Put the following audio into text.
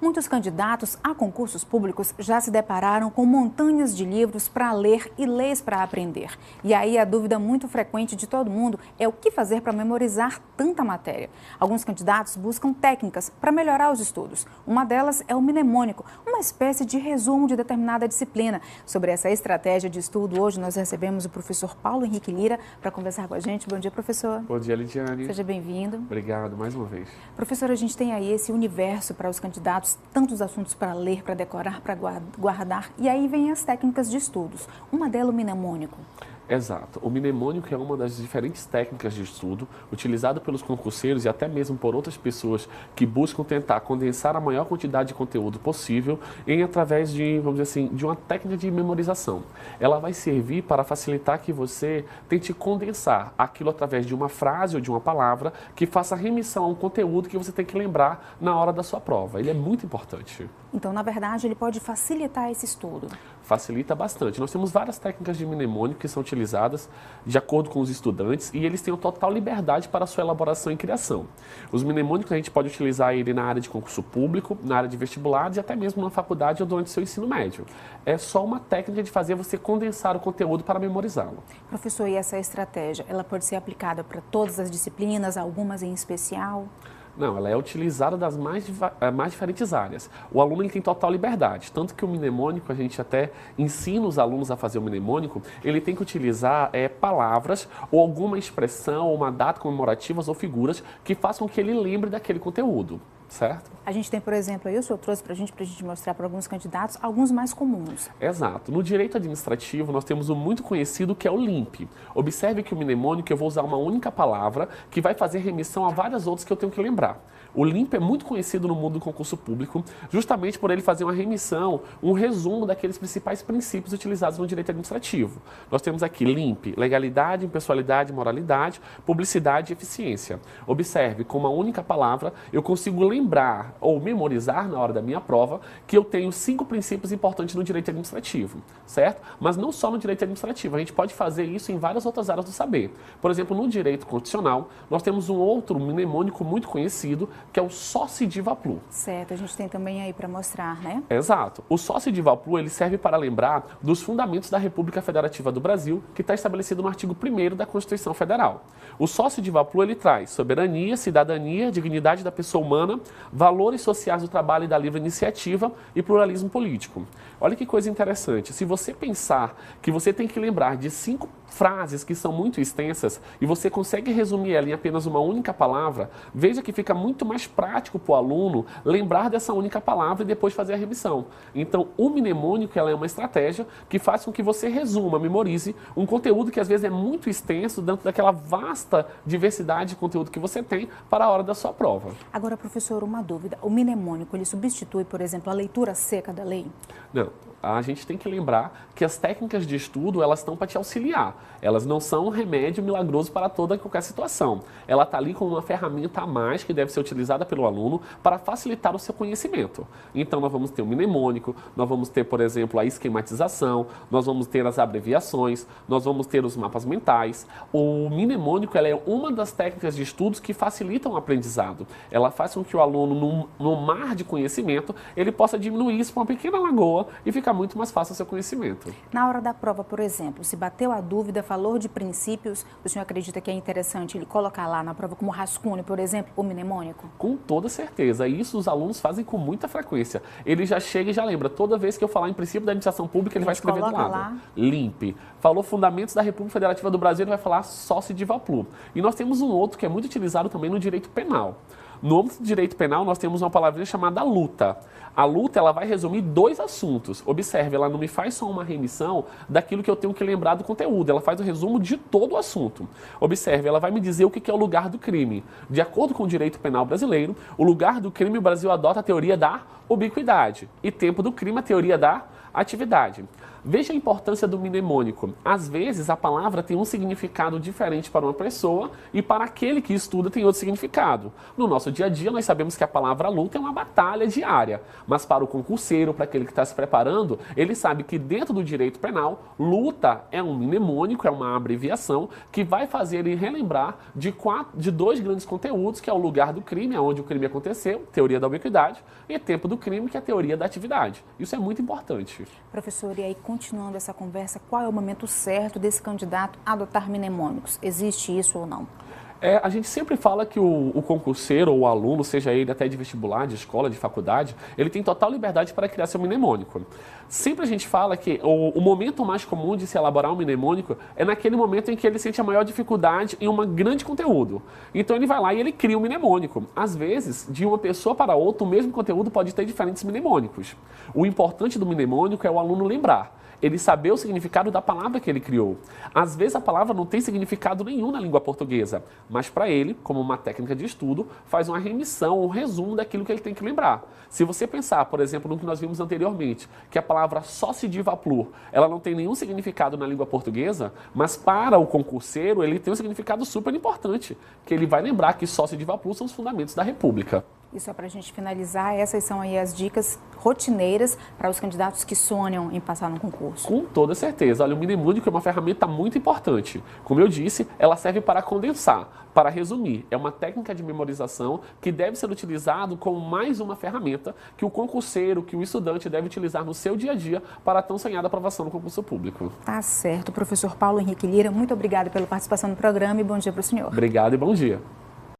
Muitos candidatos a concursos públicos já se depararam com montanhas de livros para ler e leis para aprender. E aí a dúvida muito frequente de todo mundo é o que fazer para memorizar tanta matéria. Alguns candidatos buscam técnicas para melhorar os estudos. Uma delas é o mnemônico, uma espécie de resumo de determinada disciplina. Sobre essa estratégia de estudo, hoje nós recebemos o professor Paulo Henrique Lira para conversar com a gente. Bom dia, professor. Bom dia, Lidiane. Seja bem-vindo. Obrigado, mais uma vez. Professor, a gente tem aí esse universo para os candidatos, tantos assuntos para ler, para decorar, para guardar, e aí vem as técnicas de estudos. Uma delas, o mnemônico. Exato. O mnemônico é uma das diferentes técnicas de estudo utilizada pelos concurseiros e até mesmo por outras pessoas que buscam tentar condensar a maior quantidade de conteúdo possível através de, vamos dizer assim, de uma técnica de memorização. Ela vai servir para facilitar que você tente condensar aquilo através de uma frase ou de uma palavra que faça remissão a um conteúdo que você tem que lembrar na hora da sua prova. Ele é muito importante. Então, na verdade, ele pode facilitar esse estudo. Facilita bastante. Nós temos várias técnicas de mnemônico que são utilizadas de acordo com os estudantes e eles têm total liberdade para a sua elaboração e criação. Os mnemônicos a gente pode utilizar ele na área de concurso público, na área de vestibulares e até mesmo na faculdade ou durante o seu ensino médio. É só uma técnica de fazer você condensar o conteúdo para memorizá-lo. Professor, e essa estratégia, ela pode ser aplicada para todas as disciplinas, algumas em especial? Não, ela é utilizada das mais diferentes áreas. O aluno ele tem total liberdade, tanto que o mnemônico, a gente até ensina os alunos a fazer o mnemônico, ele tem que utilizar palavras ou alguma expressão, ou uma data comemorativas ou figuras que façam que ele lembre daquele conteúdo. Certo? A gente tem, por exemplo, aí o senhor trouxe para a gente mostrar para alguns candidatos, alguns mais comuns. Exato. No direito administrativo, nós temos um muito conhecido que é o LIMP. Observe que o mnemônico eu vou usar uma única palavra que vai fazer remissão a várias outras que eu tenho que lembrar. O LIMP é muito conhecido no mundo do concurso público, justamente por ele fazer uma remissão, um resumo daqueles principais princípios utilizados no direito administrativo. Nós temos aqui LIMP, legalidade, impessoalidade, moralidade, publicidade e eficiência. Observe, com uma única palavra, eu consigo lembrar ou memorizar na hora da minha prova que eu tenho 5 princípios importantes no direito administrativo, certo? Mas não só no direito administrativo, a gente pode fazer isso em várias outras áreas do saber. Por exemplo, no direito constitucional, nós temos um outro mnemônico muito conhecido, que é o Sócio Diva Plu. Certo, a gente tem também aí para mostrar, né? Exato. O Sócio Diva Plu, ele serve para lembrar dos fundamentos da República Federativa do Brasil, que está estabelecido no artigo 1º da Constituição Federal. O Sócio Diva Plu, ele traz soberania, cidadania, dignidade da pessoa humana, valores sociais do trabalho e da livre iniciativa e pluralismo político. Olha que coisa interessante. Se você pensar que você tem que lembrar de 5 frases que são muito extensas e você consegue resumir ela em apenas uma única palavra, veja que fica muito mais prático para o aluno lembrar dessa única palavra e depois fazer a remissão. Então, o mnemônico ela é uma estratégia que faz com que você resuma, memorize um conteúdo que às vezes é muito extenso dentro daquela vasta diversidade de conteúdo que você tem para a hora da sua prova. Agora, professor, uma dúvida. O mnemônico, ele substitui, por exemplo, a leitura seca da lei? Não. A gente tem que lembrar que as técnicas de estudo, elas estão para te auxiliar. Elas não são um remédio milagroso para toda e qualquer situação. Ela está ali como uma ferramenta a mais que deve ser utilizada pelo aluno para facilitar o seu conhecimento. Então, nós vamos ter o mnemônico, nós vamos ter, por exemplo, a esquematização, nós vamos ter as abreviações, nós vamos ter os mapas mentais. O mnemônico ela é uma das técnicas de estudos que facilitam o aprendizado. Ela faz com que o aluno, no mar de conhecimento, ele possa diminuir isso para uma pequena lagoa e ficar muito mais fácil o seu conhecimento. Na hora da prova, por exemplo, se bateu a dúvida, falou de princípios, o senhor acredita que é interessante ele colocar lá na prova como rascunho, por exemplo, o mnemônico? Com toda certeza. E isso os alunos fazem com muita frequência. Ele já chega e já lembra. Toda vez que eu falar em princípio da administração pública, ele vai escrever do lado. Lá. LIMP. Falou fundamentos da República Federativa do Brasil, ele vai falar Sócio Diva Plu. E nós temos um outro que é muito utilizado também no direito penal. No âmbito do direito penal, nós temos uma palavrinha chamada luta. A luta, ela vai resumir 2 assuntos. Observe, ela não me faz só uma remissão daquilo que eu tenho que lembrar do conteúdo. Ela faz o resumo de todo o assunto. Observe, ela vai me dizer o que é o lugar do crime. De acordo com o direito penal brasileiro, o lugar do crime, o Brasil adota a teoria da ubiquidade. E tempo do crime, a teoria da atividade. Veja a importância do mnemônico. Às vezes, a palavra tem um significado diferente para uma pessoa e para aquele que estuda tem outro significado. No nosso dia a dia, nós sabemos que a palavra luta é uma batalha diária, mas para o concurseiro, para aquele que está se preparando, ele sabe que dentro do direito penal, luta é um mnemônico, é uma abreviação que vai fazer ele relembrar de dois grandes conteúdos, que é o lugar do crime, onde o crime aconteceu, teoria da ubiquidade, e tempo do crime, que é a teoria da atividade. Isso é muito importante. Professor, e aí, continuando essa conversa, qual é o momento certo desse candidato adotar mnemônicos? Existe isso ou não? A gente sempre fala que o concurseiro ou o aluno, seja ele até de vestibular, de escola, de faculdade, ele tem total liberdade para criar seu mnemônico. Sempre a gente fala que o momento mais comum de se elaborar um mnemônico é naquele momento em que ele sente a maior dificuldade em um grande conteúdo. Então ele vai lá e ele cria um mnemônico. Às vezes, de uma pessoa para outra, o mesmo conteúdo pode ter diferentes mnemônicos. O importante do mnemônico é o aluno lembrar. Ele saber o significado da palavra que ele criou. Às vezes a palavra não tem significado nenhum na língua portuguesa, mas para ele, como uma técnica de estudo, faz uma remissão, um resumo daquilo que ele tem que lembrar. Se você pensar, por exemplo, no que nós vimos anteriormente, que a palavra sócio-diva-plur, ela não tem nenhum significado na língua portuguesa, mas para o concurseiro ele tem um significado super importante, que ele vai lembrar que sócio-diva-plur são os fundamentos da República. E só para a gente finalizar, essas são aí as dicas rotineiras para os candidatos que sonham em passar no concurso. Com toda certeza. Olha, o mnemônico é uma ferramenta muito importante. Como eu disse, ela serve para condensar, para resumir. É uma técnica de memorização que deve ser utilizado como mais uma ferramenta que o concurseiro, que o estudante deve utilizar no seu dia a dia para a tão sonhada aprovação no concurso público. Tá certo. Professor Paulo Henrique Lira, muito obrigada pela participação no programa e bom dia para o senhor. Obrigado e bom dia.